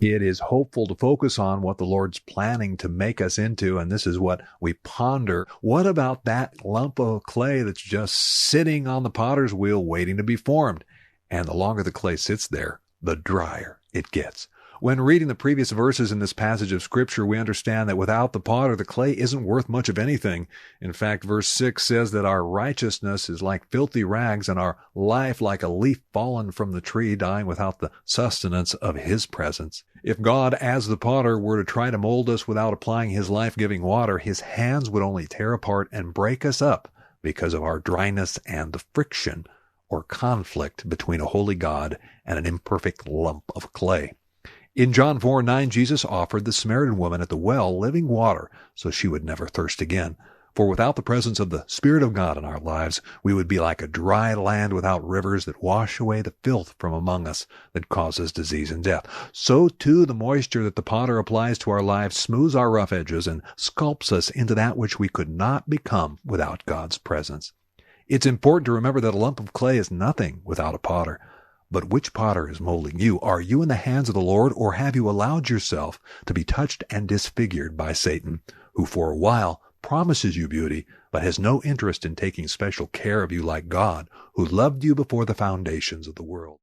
It is hopeful to focus on what the Lord's planning to make us into, and this is what we ponder. What about that lump of clay that's just sitting on the potter's wheel waiting to be formed? And the longer the clay sits there, the drier it gets. When reading the previous verses in this passage of Scripture, we understand that without the potter, the clay isn't worth much of anything. In fact, verse 6 says that our righteousness is like filthy rags and our life like a leaf fallen from the tree, dying without the sustenance of His presence. If God, as the potter, were to try to mold us without applying His life-giving water, His hands would only tear apart and break us up because of our dryness and the friction or conflict between a holy God and an imperfect lump of clay. In John 4:9, Jesus offered the Samaritan woman at the well living water so she would never thirst again. For without the presence of the Spirit of God in our lives, we would be like a dry land without rivers that wash away the filth from among us that causes disease and death. So too the moisture that the potter applies to our lives smooths our rough edges and sculpts us into that which we could not become without God's presence. It's important to remember that a lump of clay is nothing without a potter. But which potter is molding you? Are you in the hands of the Lord, or have you allowed yourself to be touched and disfigured by Satan, who for a while promises you beauty, but has no interest in taking special care of you like God, who loved you before the foundations of the world?